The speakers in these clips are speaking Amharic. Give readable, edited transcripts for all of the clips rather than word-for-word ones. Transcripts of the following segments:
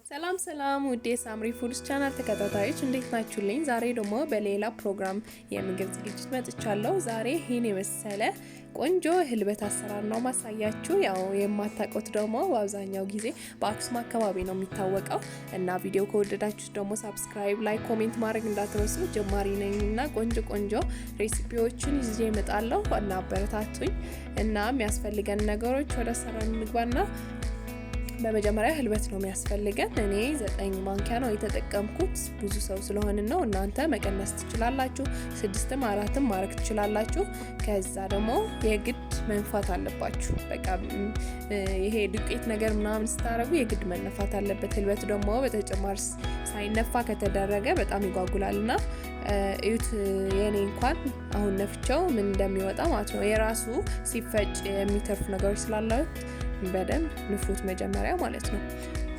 ሰላም ሰላም ውዴ ሳምሪ ፉድስ ቻናል ተከታታዮች እንዴት ናችሁልኝ? ዛሬ ደግሞ በሌላ ፕሮግራም የምግብ ዝግጅት መጥቻለሁ። ዛሬ ይሄን የመሰለ ቆንጆ ህልበት አሰራር ነው ማሳያችሁ። ያው የማታውቁት ደግሞ በአብዛኛው ጊዜ በአክሱም አካባቢ ነው የሚታወቀው እና ቪዲዮ ከወደዳችሁ ደግሞ ሳብስክራይብ፣ ላይክ፣ ኮሜንት ማድረግ እንዳትረሱ። ጀማሪ ነኝና ቆንጆ ሬሲፒዎችን ይዤ እመጣለሁ እና አበረታቱኝ። እና የሚያስፈልገን ነገሮች ወደ አሰራሩ እንግባና በመጀመሪያ ህልበት ነው የሚያስፈልገን። እኔ 9 ማንኪያ ነው የተጠቀምኩት። ብዙ ሰው ስለሆነ ነው። እናንተ መቀነስ ትችላላችሁ፣ 6ም 4ም ማድረግ ትችላላችሁ። ከዛ ደግሞ የግድ መንፋት አለባችሁ። በቃ ይሄ ዱቄት ነገር ምናምን ስታረጉ የግድ መነፋት አለበት። ህልበት ደግሞ በተጨማሪ ሳይነፋ ከተደረገ በጣም ይጓጉላልና እዩት። የኔ እንኳን አሁን ነፍቸው ምን እንደሚወጣ ማለት ነው። የራሱ ሲፈጭ የሚተርፉ ነገሮች ስላሉት በደንብ ንፉት መጀመሪያ ማለት ነው።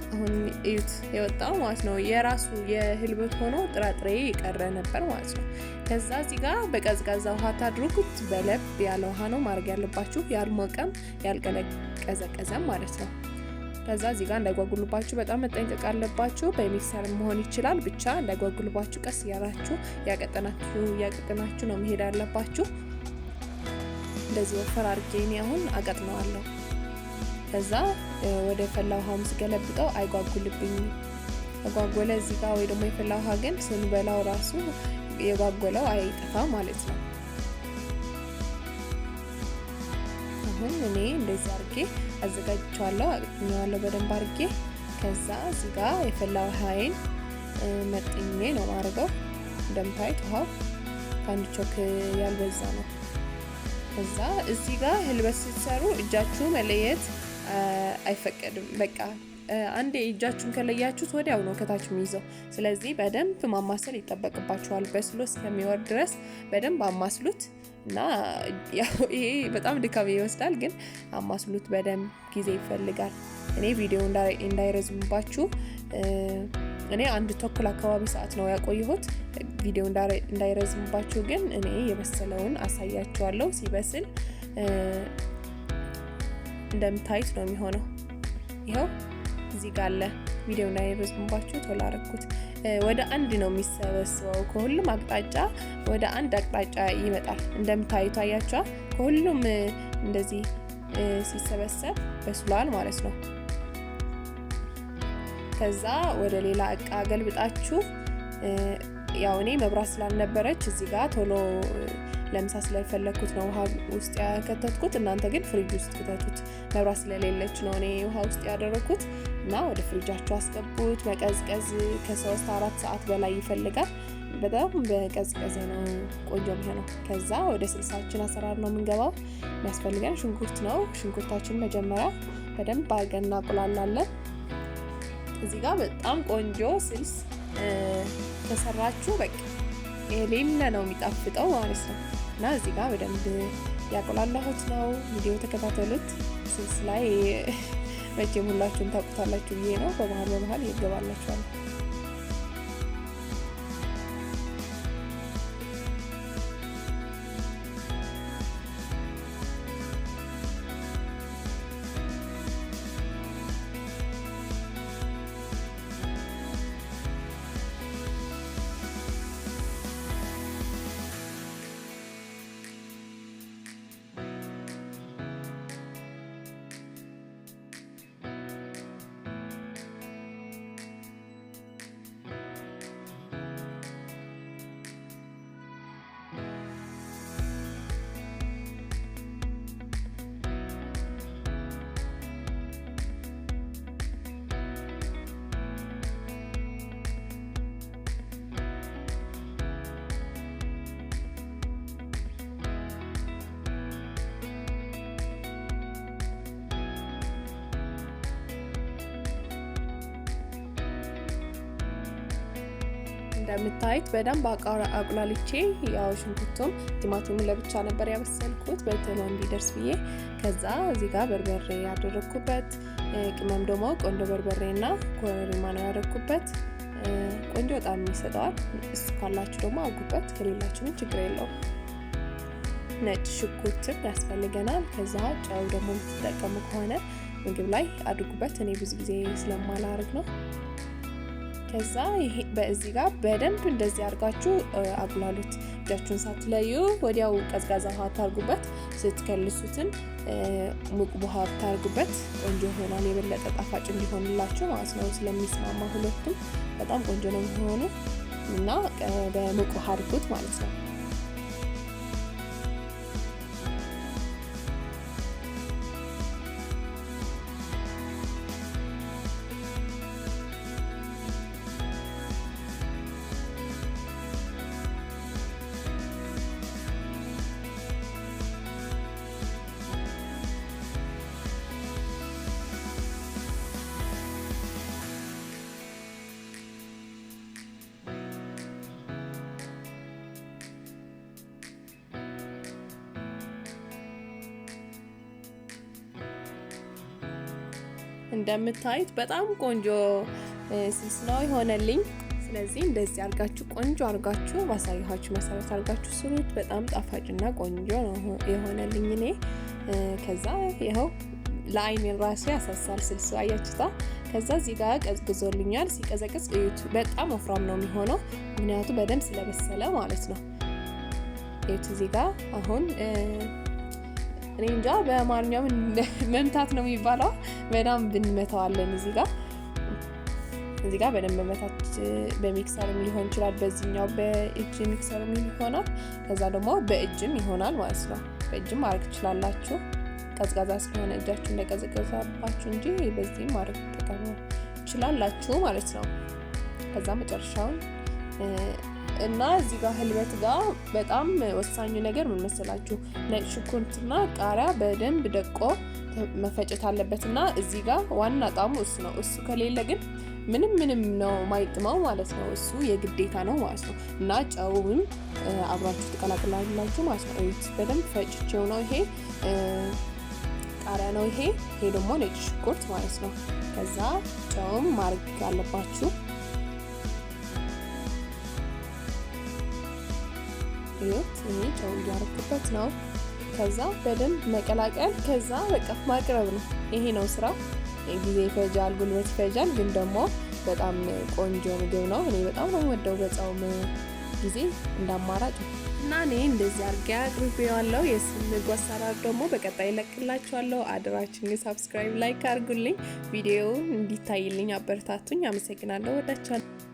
አሁን እዩት የወጣው ማለት ነው። የራሱ የህልበት ሆኖ ጥራጥሬ ይቀረ ነበር ማለት ነው። ከዛ እዚህ ጋር በቀዝቃዛ ውሃ ታድርጉት። በለብ ያለ ውሃ ነው ማድረግ ያለባችሁ፣ ያልሞቀም ያልቀዘቀዘም ማለት ነው። ከዛ እዚህ ጋር እንዳይጓጉሉባችሁ በጣም መጠንቀቅ አለባችሁ። በሚክሰር መሆን ይችላል፣ ብቻ እንዳይጓጉሉባችሁ ቀስ ያላችሁ ያቀጠናችሁ ነው መሄድ ያለባችሁ። እንደዚህ ወፈር አድርጌ እኔ አሁን አቀጥነዋለሁ። ከዛ ወደ ፈላ ውሃ ስገለብጠው አይጓጉልብኝም። የጓጎለ እዚህ ጋር ወይ ደግሞ የፈላ ውሃ ግን ስንበላው ራሱ የጓጎለው አይጠፋ ማለት ነው። አሁን እኔ እንደዚህ አድርጌ አዘጋጅቻለሁ፣ አቅጥኛለሁ በደንብ አድርጌ። ከዛ እዚህ ጋር የፈላ ውሃዬን መጥኜ ነው ማድረገው። እንደምታዩት ውሃው ከአንድ ቾክ ያልበዛ ነው። ከዛ እዚህ ጋር ህልበት ስትሰሩ እጃችሁ መለየት አይፈቀድም። በቃ አንዴ እጃችሁን ከለያችሁት ወዲያው ነው ከታች የሚይዘው። ስለዚህ በደንብ ማማሰል ይጠበቅባችኋል። በስሎ እስከሚወርድ ድረስ በደንብ አማስሉት እና ይሄ በጣም ድካም ይወስዳል፣ ግን አማስሉት በደንብ ጊዜ ይፈልጋል። እኔ ቪዲዮ እንዳይረዝምባችሁ እኔ 1 ተኩል አካባቢ ሰዓት ነው ያቆየሁት። ቪዲዮ እንዳይረዝምባችሁ ግን እኔ የበሰለውን አሳያችኋለሁ። ሲበስል እንደምታዩት ነው የሚሆነው። ይኸው እዚህ ጋር አለ። ቪዲዮ እንዳይረዝምባችሁ ቶሎ አረኩት። ወደ አንድ ነው የሚሰበስበው። ከሁሉም አቅጣጫ ወደ አንድ አቅጣጫ ይመጣል። እንደምታዩት አያችኋ። ከሁሉም እንደዚህ ሲሰበሰብ በስሏል ማለት ነው። ከዛ ወደ ሌላ እቃ ገልብጣችሁ ያው እኔ መብራት ስላልነበረች እዚህ ጋር ቶሎ ለምሳ ስለፈለኩት ነው ውሃ ውስጥ ያከተትኩት። እናንተ ግን ፍሪጅ ውስጥ ከተቱት። መብራት ስለሌለች ነው እኔ ውሃ ውስጥ ያደረኩት። እና ወደ ፍሪጃችሁ አስገቡት። መቀዝቀዝ ከ3-4 ሰዓት በላይ ይፈልጋል። በጣም በቀዝቀዘ ነው ቆንጆ የሚሆነው። ከዛ ወደ ስልሳችን አሰራር ነው የምንገባው። የሚያስፈልገን ሽንኩርት ነው። ሽንኩርታችን መጀመሪያ በደንብ አድርገን እናቁላላለን። እዚህ ጋር በጣም ቆንጆ ስልስ ተሰራችሁ በቃ የሌለ ነው የሚጣፍጠው ማለት ነው። እና እዚህ ጋር በደንብ ያቆላላሁት ነው። ቪዲዮ ተከታተሉት። ስልስ ላይ መቼም ሁላችሁም ታውቁታላችሁ ብዬ ነው። በመሀል ይገባላችኋል። እንደምታዩት በደንብ አቁላልቼ ያው ሽንኩርቱም ቲማቲሙን ለብቻ ነበር ያበሰልኩት በቶሎ እንዲደርስ ብዬ። ከዛ እዚህ ጋር በርበሬ ያደረኩበት፣ ቅመም ደግሞ ቆንጆ በርበሬና ኮረሪማ ነው ያደረኩበት። ቆንጆ ጣዕም ይሰጠዋል። እሱ ካላችሁ ደግሞ አጉበት፣ ከሌላችሁም ችግር የለውም። ነጭ ሽንኩርትም ያስፈልገናል። ከዛ ጨው ደግሞ የምትጠቀሙ ከሆነ ምግብ ላይ አድርጉበት። እኔ ብዙ ጊዜ ስለማላርግ ነው። ከዛ ይሄ በዚህ ጋር በደንብ እንደዚህ አድርጋችሁ አቁላሉት። እጃችሁን ሳትለዩ ወዲያው ቀዝቃዛ ውሃ ታርጉበት። ስትከልሱትን ሙቅ ውሃ ታርጉበት። ቆንጆ ይሆናል። የበለጠ ጣፋጭ እንዲሆንላችሁ ማለት ነው። ስለሚስማማ ሁለቱም በጣም ቆንጆ ነው የሚሆነው እና በሙቅ ውሃ አድርጉት ማለት ነው። እንደምታዩት በጣም ቆንጆ ስልስ ነው የሆነልኝ። ስለዚህ እንደዚህ አርጋችሁ ቆንጆ አርጋችሁ ማሳያችሁ መሰረት አርጋችሁ ስሩት። በጣም ጣፋጭና ቆንጆ ነው የሆነልኝ እኔ። ከዛ ይሄው ለአይን ራሱ ያሳሳል ስልሱ አያችሁታ። ከዛ እዚህ ጋር ቀዝቅዞልኛል። ሲቀዘቅዝ እዩት፣ በጣም ወፍራም ነው የሚሆነው ምክንያቱም በደንብ ስለበሰለ ማለት ነው። እዩት እዚህ ጋር አሁን እኔ እንጃ በአማርኛው መምታት ነው የሚባለው። በደንብ እንመታዋለን። እዚህ ጋር በደንብ መመታት በሚክሰርም ሊሆን ይችላል። በዚህኛው በእጅ ሚክሰርም ይሆናል። ከዛ ደግሞ በእጅም ይሆናል ማለት ነው። በእጅም ማድረግ ትችላላችሁ። ቀዝቃዛ ስለሆነ እጃችሁ እንደቀዘቀዛባችሁ እንጂ በዚህም ማድረግ ትችላላችሁ ማለት ነው። ከዛ መጨረሻውን እና እዚህ ጋር ህልበት ጋር በጣም ወሳኙ ነገር ምን መሰላችሁ? ነጭ ሽንኩርትና ቃሪያ በደንብ ደቆ መፈጨት አለበትና እዚህ ጋር ዋና ጣሙ እሱ ነው። እሱ ከሌለ ግን ምንም ነው ማይጥመው ማለት ነው። እሱ የግዴታ ነው ማለት ነው። እና ጨውም አብራችሁ ተቀላቅላላችሁ ማለት ነው። እዩት በደንብ ፈጭቼው ነው። ይሄ ቃሪያ ነው። ይሄ ደግሞ ነጭ ሽንኩርት ማለት ነው። ከዛ ጨውም ማድረግ አለባችሁ። ይሄት እኔ ጨው እያደረኩበት ነው። ከዛ በደንብ መቀላቀል፣ ከዛ በቃ ማቅረብ ነው። ይሄ ነው ስራው። ጊዜ ይፈጃል፣ ጉልበት ይፈጃል፣ ግን ደግሞ በጣም ቆንጆ ምግብ ነው። እኔ በጣም ነው የምወደው በጾም ጊዜ እንዳማራጭ እና እኔ እንደዚህ አድርጌ አቅርቤዋለሁ። የስንግ አሰራር ደግሞ በቀጣይ እለቅላችኋለሁ። አድራችሁን ሰብስክራይብ፣ ላይክ አድርጉልኝ። ቪዲዮውን እንዲታይልኝ አበረታቱኝ። አመሰግናለሁ። ወዳችኋለሁ።